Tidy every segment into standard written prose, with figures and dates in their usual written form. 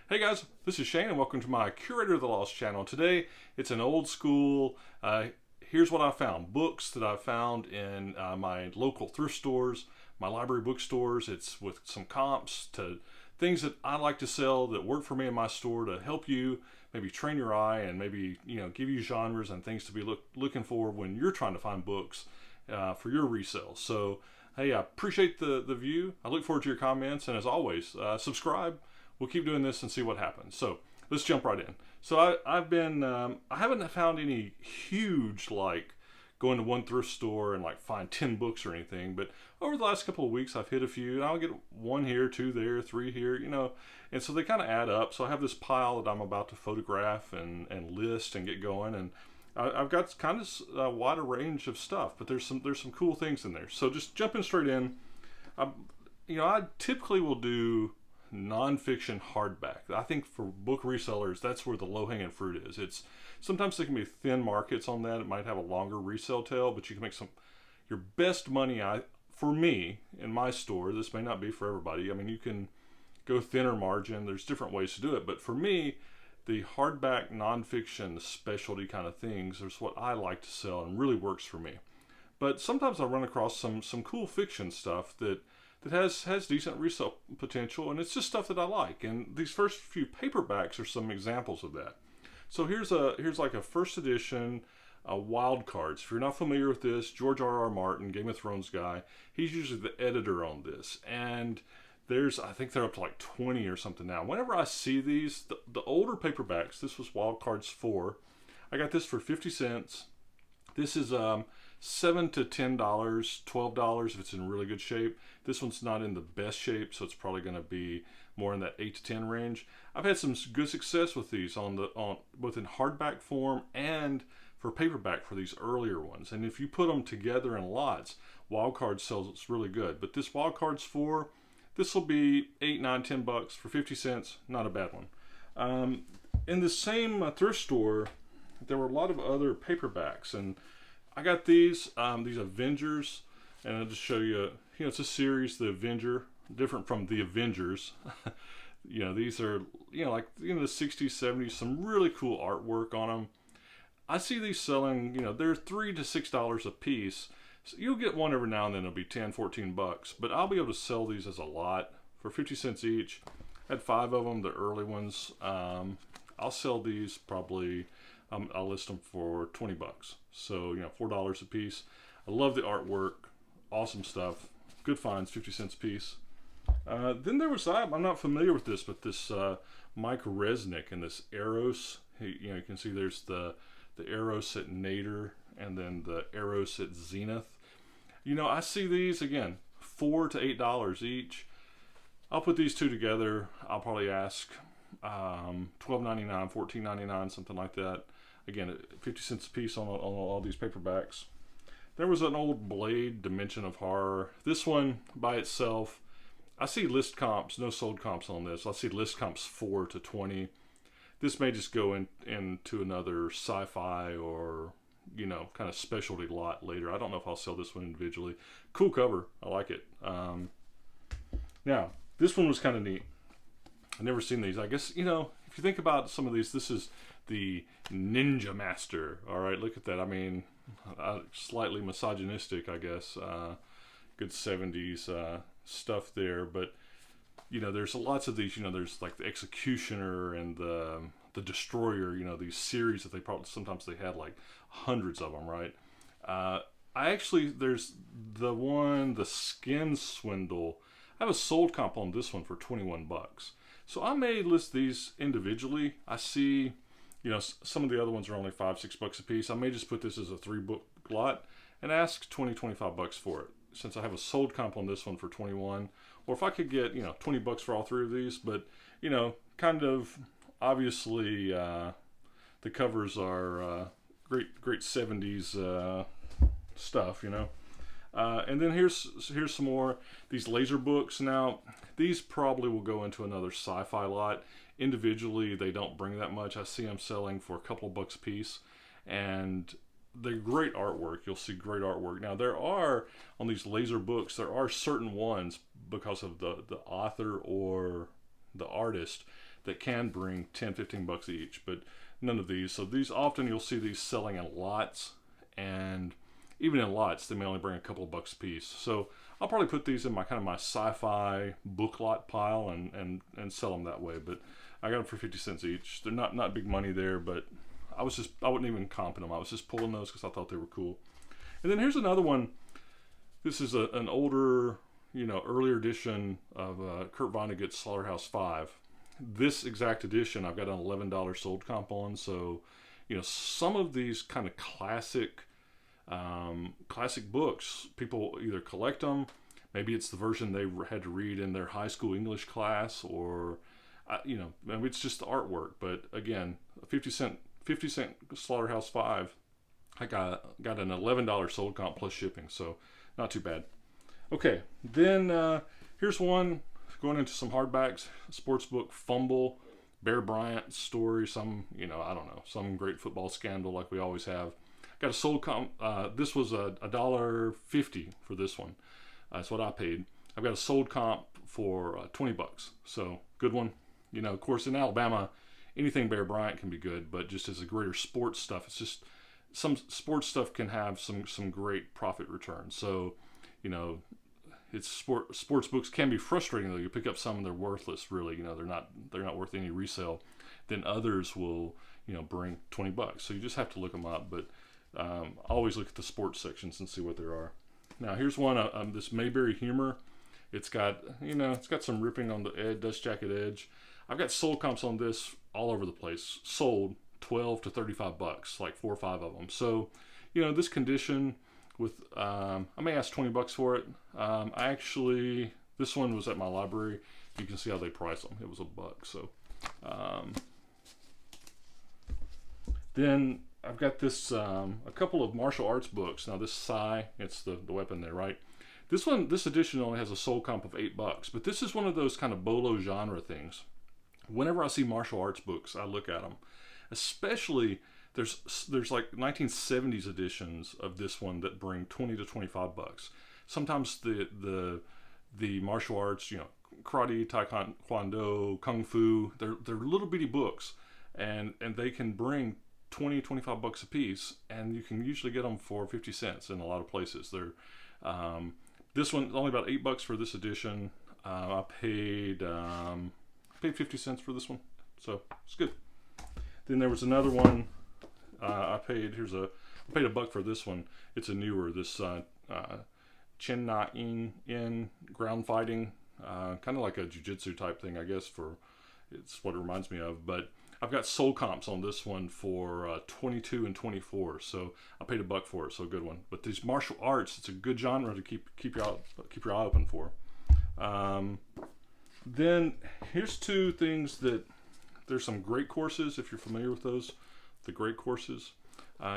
Hey guys, this is Shane and welcome to my Curator of the Lost channel. Today it's an old school, here's what I found. Books that I found in my local thrift stores, my library bookstores. It's with some comps to things that I like to sell that work for me in my store to help you maybe train your eye and maybe give you genres and things to be looking for when you're trying to find books for your resale. So hey, I appreciate the view. I look forward to your comments, and as always, subscribe. We'll keep doing this and see what happens. So let's jump right in. So I've been, I haven't found any huge, like going to one thrift store and like find 10 books or anything, but over the last couple of weeks I've hit a few, and I'll get one here, two there, three here, and so they kind of add up. So I have this pile that I'm about to photograph and list and get going, and I've got kind of a wider range of stuff, but there's some cool things in there. So just jumping straight in, I typically will do nonfiction hardback. I think for book resellers, that's where the low-hanging fruit is. It's sometimes there can be thin markets on that. It might have a longer resale tail, but you can make your best money. For me in my store, this may not be for everybody. I mean, you can go thinner margin. There's different ways to do it, but for me, the hardback nonfiction specialty kind of things is what I like to sell and really works for me. But sometimes I run across some cool fiction stuff that has decent resale potential, and it's just stuff that I like. And these first few paperbacks are some examples of that. So here's like a first edition Wildcards. If you're not familiar with this, George R.R. Martin, Game of Thrones guy, he's usually the editor on this. And I think they're up to like 20 or something now. Whenever I see these, the older paperbacks, this was Wildcards 4. I got this for 50 cents. This is $7 to $10, $12 if it's in really good shape. This one's not in the best shape, so it's probably going to be more in that 8 to 10 range. I've had some good success with these both in hardback form and for paperback for these earlier ones. And if you put them together in lots, Wildcards sells really good. But this Wildcards 4, this will be $8, $9, $10 for 50 cents. Not a bad one. In the same thrift store, there were a lot of other paperbacks, and I got these Avengers, and I'll just show you, it's a series, The Avenger, different from The Avengers. These are, like in the 60s, 70s, some really cool artwork on them. I see these selling, they're $3 to $6 a piece. So you'll get one every now and then, it'll be 10, 14 bucks, but I'll be able to sell these as a lot for 50 cents each. I had 5 of them, the early ones. I'll sell these probably, I'll list them for 20 bucks. So, $4 a piece. I love the artwork. Awesome stuff. Good finds, 50 cents a piece. Then there was, I'm not familiar with this, but this Mike Resnick and this Eros. You can see there's the Eros at Nader and then the Eros at Zenith. I see these, again, $4 to $8 each. I'll put these two together. I'll probably ask $12.99, $14.99, something like that. Again, 50 cents a piece on all these paperbacks. There was an old Blade, Dimension of Horror. This one by itself, I see list comps, no sold comps on this. I see list comps 4 to 20. This may just go into another sci-fi or, kind of specialty lot later. I don't know if I'll sell this one individually. Cool cover, I like it. Now, this one was kind of neat. I've never seen these. I guess, if you think about some of these, this is the Ninja Master. All right, look at that. I mean, slightly misogynistic, I guess. Good 70s stuff there. But, there's lots of these. There's like the Executioner and the Destroyer, these series that sometimes they had like hundreds of them, right? There's the Skin Swindle. I have a sold comp on this one for 21 bucks. So I may list these individually. I see, some of the other ones are only $5, $6 a piece. I may just put this as a 3-book lot and ask 20, 25 bucks for it, since I have a sold comp on this one for 21. Or if I could get, 20 bucks for all 3 of these, but, kind of obviously the covers are great 70s stuff, and then here's some more, these laser books. Now, these probably will go into another sci-fi lot. Individually, they don't bring that much. I see them selling for a couple of bucks a piece, and they're great artwork. You'll see great artwork. Now, there are, on these laser books, there are certain ones, because of the author or the artist, that can bring 10, 15 bucks each, but none of these. So these, often you'll see these selling in lots, and even in lots, they may only bring a couple of bucks a piece. So I'll probably put these in my kind of my sci-fi book lot pile and sell them that way. But I got them for 50 cents each. They're not big money there, but I wasn't even comping them. I was just pulling those because I thought they were cool. And then here's another one. This is an older, earlier edition of Kurt Vonnegut's Slaughterhouse 5. This exact edition, I've got an $11 sold comp on. So, some of these kind of classic books, people either collect them. Maybe it's the version they had to read in their high school English class, or maybe it's just the artwork. But again, a 50 cent Slaughterhouse 5, I got an $11 sold comp plus shipping, so not too bad. Okay, then here's one going into some hardbacks. Sports book, Fumble, Bear Bryant story, some some great football scandal like we always have. Got a sold comp. This was $1.50 for this one. That's what I paid. I've got a sold comp for 20 bucks. So good one. Of course, in Alabama, anything Bear Bryant can be good, but just as a greater sports stuff, it's just some sports stuff can have some great profit returns. So, it's sports books can be frustrating though. You pick up some and they're worthless. Really, they're not worth any resale. Then others will bring 20 bucks. So you just have to look them up. But always look at the sports sections and see what there are. Now here's one, this Mayberry Humor. It's got some ripping on the edge, dust jacket edge. I've got sold comps on this all over the place. Sold 12 to 35 bucks, like 4 or 5 of them. So, this condition with, I may ask 20 bucks for it. This one was at my library. You can see how they price them. It was $1. So, then I've got this, a couple of martial arts books. Now this Sai, it's the weapon there, right? This edition only has a sold comp of $8, but this is one of those kind of bolo genre things. Whenever I see martial arts books, I look at them. Especially, there's like 1970s editions of this one that bring 20 to 25 bucks. Sometimes the martial arts, karate, taekwondo, kung fu, they're little bitty books, and they can bring 20, 25 bucks a piece, and you can usually get them for 50 cents in a lot of places. This one only about $8 for this edition. I paid 50 cents for this one, so it's good. Then there was another one. I paid $1 for this one. It's a newer, this Chen Na In ground fighting, kind of like a Jiu Jitsu type thing, I guess. It's what it reminds me of. But I've got sold comps on this one for 22 and 24, so I paid $1 for it, so a good one. But these martial arts, it's a good genre to keep your eye open for. Then here's two things that there's some great courses if you're familiar with those, the great courses.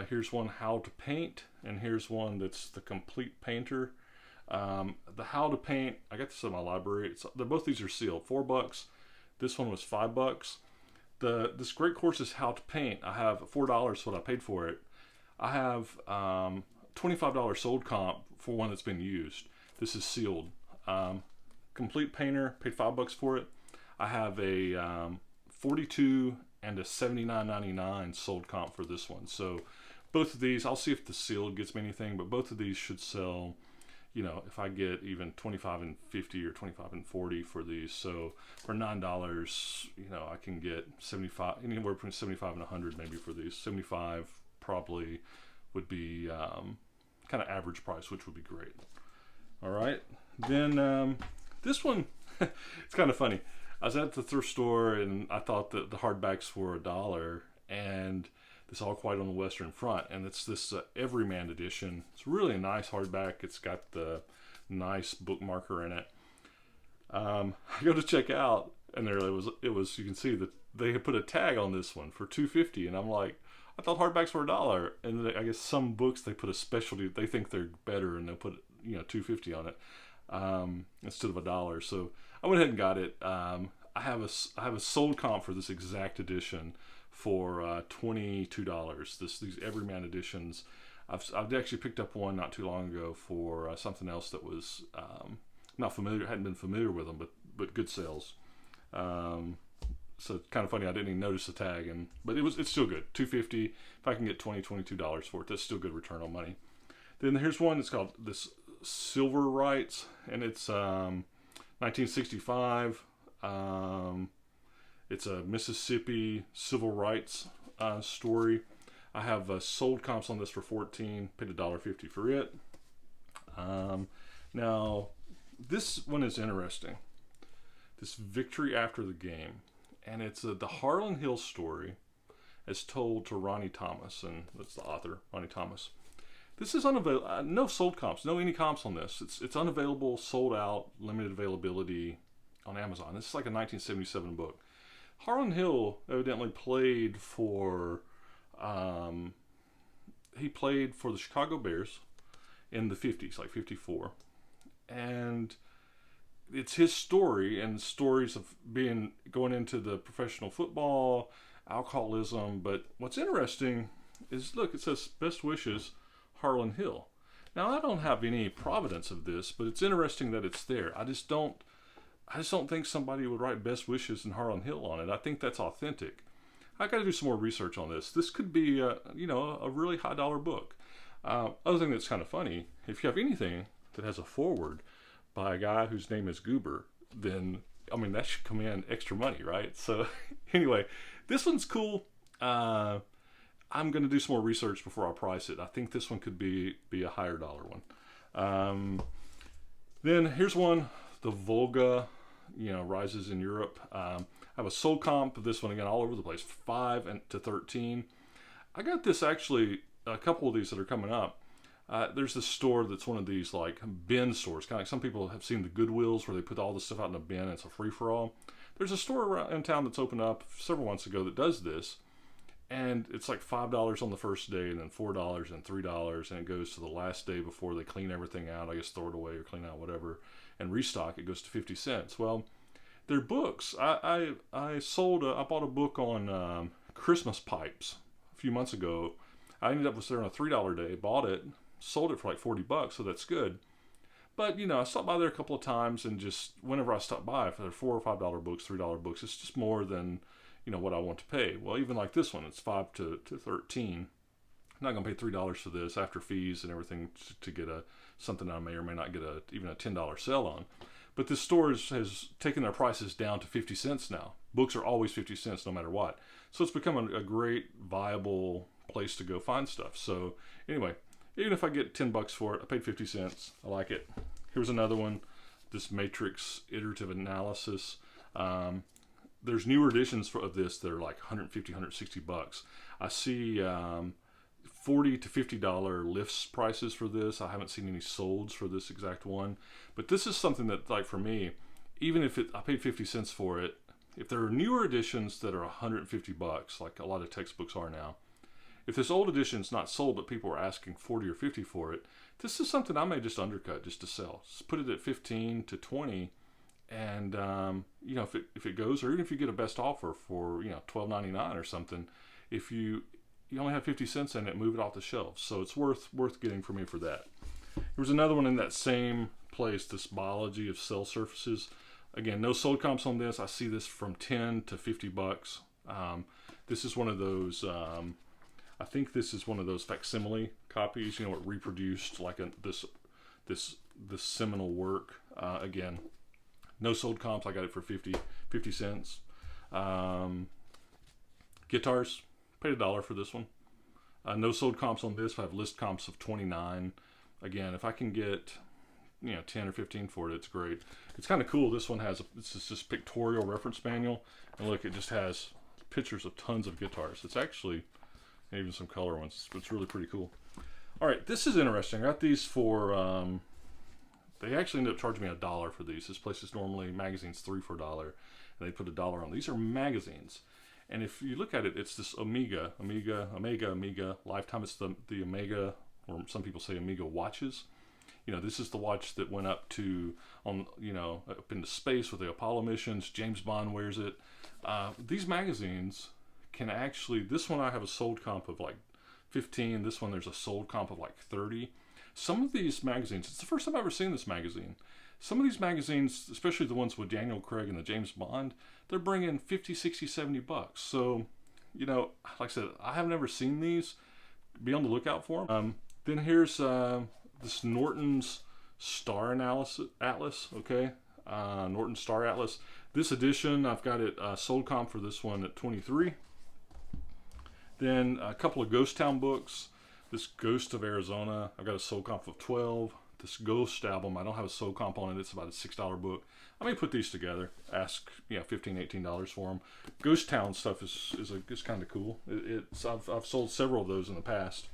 Here's one, How to Paint, and here's one that's the Complete Painter. The How to Paint, I got this in my library. Both these are sealed, $4. This one was $5. This great course is How to Paint. I have $4 what I paid for it. I have $25 sold comp for one that's been used. This is sealed. Complete Painter, paid $5 for it. I have a 42 and a $79.99 sold comp for this one. So both of these, I'll see if the sealed gets me anything, but both of these should sell, if I get even 25 and 50 or 25 and 40 for these. So for $9, I can get 75, anywhere between 75 and 100 maybe for these. 75 probably would be kind of average price, which would be great. All right. Then this one, it's kind of funny. I was at the thrift store and I thought that the hardbacks were $1, and this All Quiet on the Western Front, and it's this Everyman Edition. It's really a nice hardback. It's got the nice bookmarker in it. I go to check out, and there it was. You can see that they had put a tag on this one for $2.50, and I'm like, I thought hardbacks were $1. And then I guess some books they put a specialty. They think they're better, and they'll put $2.50 on it instead of $1. So I went ahead and got it. I have a sold comp for this exact edition for $22. These Everyman editions. I've actually picked up one not too long ago for something else that was hadn't been familiar with them, but good sales. So So kind of funny, I didn't even notice the tag, but it's still good. $2.50. If I can get $22 for it, that's still good return on money. Then here's one that's called this Silver Rights, and it's 1965. It's a Mississippi civil rights story. I have sold comps on this for $14, paid $1.50 for it. Now, this one is interesting. This Victory After the Game, and it's the Harlan Hill story as told to Ronnie Thomas, and that's the author, Ronnie Thomas. This is unavailable, no sold comps, no any comps on this. It's unavailable, sold out, limited availability on Amazon. This is like a 1977 book. Harlan Hill evidently played for, he played for the Chicago Bears in the 50s, like 54. And it's his story and stories of going into the professional football, alcoholism. But what's interesting is, look, it says best wishes, Harlan Hill. Now, I don't have any provenance of this, but it's interesting that it's there. I just don't think somebody would write best wishes and Harlan Hill on it. I think that's authentic. I got to do some more research on this. This could be a really high dollar book. Other thing that's kind of funny, if you have anything that has a foreword by a guy whose name is Goober, then I mean that should come in extra money, right? So anyway, this one's cool. I'm going to do some more research before I price it. I think this one could be a higher dollar one. Then here's one, the Volga, rises in Europe. I have a sold comp of this one, again, all over the place, 5 to 13. I got this actually, a couple of these that are coming up. There's this store that's one of these like bin stores, kind of like some people have seen the Goodwills where they put all the stuff out in a bin and it's a free-for-all. There's a store around in town that's opened up several months ago that does this, and it's like $5 on the first day, and then $4 and $3, and it goes to the last day before they clean everything out. I guess throw it away or clean out whatever, and restock. It goes to 50 cents. Well, their books. I bought a book on Christmas pipes a few months ago. I ended up with there on a $3 day. Bought it, sold it for like $40, so that's good. But I stopped by there a couple of times, and just whenever I stop by, if they're $4 or $5 books, $3 books, it's just more than what I want to pay. Well, even like this one, it's 5 to 13. I'm not gonna pay $3 for this after fees and everything to get something I may or may not get even a $10 sale on. But this store has taken their prices down to 50 cents now. Books are always 50 cents no matter what. So it's become a great, viable place to go find stuff. So anyway, even if I get $10 for it, I paid 50 cents. I like it. Here's another one, this Matrix Iterative Analysis. There's newer editions of this that are like $150, $160. I see $40 to $50 lifts prices for this. I haven't seen any solds for this exact one. But this is something that, like, for me, even if I paid 50 cents for it, if there are newer editions that are $150, like a lot of textbooks are now, if this old edition's not sold but people are asking 40 or 50 for it, this is something I may just undercut just to sell. Just put it at 15 to 20, and if it goes, or even if you get a best offer for $12.99 or something, if you only have 50 cents in it, move it off the shelf. So it's worth getting for me for that. There was another one in that same place, this Biology of Cell Surfaces. Again, no sold comps on this. I see this from $10 to $50. This is one of those. I think this is one of those facsimile copies. It reproduced like this seminal work. Again, no sold comps. I got it for 50 cents. Guitars, paid $1 for this one. No sold comps on this. I have list comps of 29. Again, if I can get 10 or 15 for it, it's great. It's kind of cool. This one has this pictorial reference manual, and look, it just has pictures of tons of guitars. It's actually even some color ones. It's really pretty cool. All right, this is interesting. I got these for they actually ended up charging me $1 for these. This place is normally magazines $3 for $1, and they put $1 on. These are magazines, and if you look at it, it's this Omega Lifetime. It's the Omega, or some people say Omega watches. This is the watch that went up into space with the Apollo missions. James Bond wears it. These magazines can actually, this one I have a sold comp of like 15. This one there's a sold comp of like 30. Some of these magazines, it's the first time I've ever seen this magazine. some of these magazines, especially the ones with Daniel Craig and the James Bond, they're bringing 50, 60, 70 bucks. So, you know, like I said, I have never seen these. Be on the lookout for them. Then here's this Norton's Star Atlas, okay? Norton Star Atlas. This edition, I've got it sold comp for this one at 23. Then a couple of Ghost Town books. This Ghost of Arizona, I've got a sold comp of 12. This Ghost album, I don't have a sold comp on it. It's about a $6 book. I may put these together. Ask, $15, $18 for them. Ghost Town stuff is kind of cool. I've sold several of those in the past.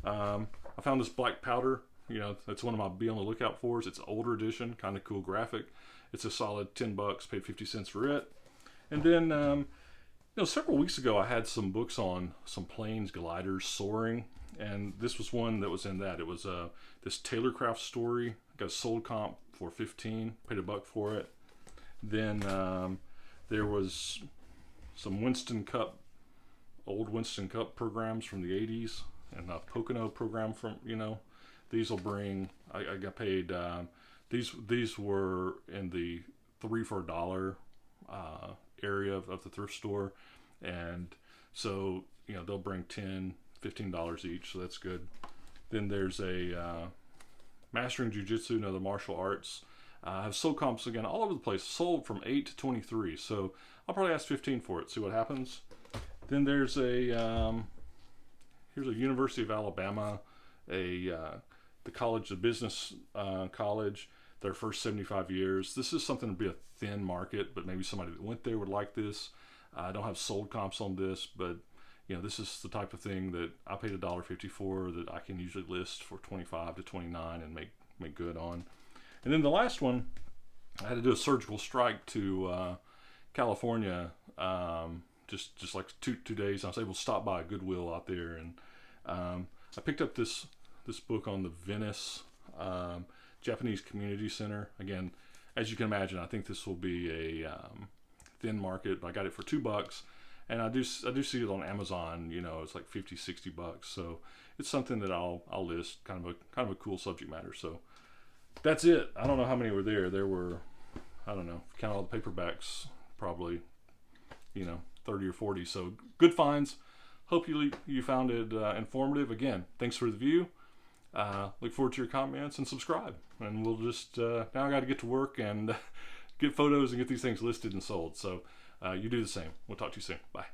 I found this Black Powder. That's one of my be on the lookout for. It's an older edition, kind of cool graphic. It's a solid 10 bucks. Paid 50 cents for it. And then, several weeks ago I had some books on some planes gliders, Soaring. And this was one that was in that. It was this Taylorcraft story. Got a sold comp for 15. Paid $1 for it. Then there was some old Winston Cup programs from the 80s, and a Pocono program from these will bring. I got paid. These were in the 3 for $1 area of the thrift store, and so they'll bring $10, $15 each, so that's good. Then there's a Mastering Jiu Jitsu, another martial arts. I have sold comps again all over the place, sold from 8 to 23, so I'll probably ask 15 for it, see what happens. Then there's here's a University of Alabama, the business college, their first 75 years. This is something to be a thin market, but maybe somebody that went there would like this. I don't have sold comps on this, but this is the type of thing that I paid $1.50 for that I can usually list for 25 to 29 and make good on. And then the last one, I had to do a surgical strike to California, just like two days. I was able to stop by a Goodwill out there, and I picked up this book on the Venice Japanese Community Center. Again, as you can imagine, I think this will be a thin market, but I got it for $2. And I do see it on Amazon. It's like 50, 60 bucks. So it's something that I'll list. Kind of a cool subject matter. So that's it. I don't know how many were there. There were, I don't know, count all the paperbacks, probably 30 or 40. So good finds. Hope you found it informative. Again, thanks for the view. Look forward to your comments and subscribe. And we'll just now I got to get to work and get photos and get these things listed and sold. So you do the same. We'll talk to you soon. Bye.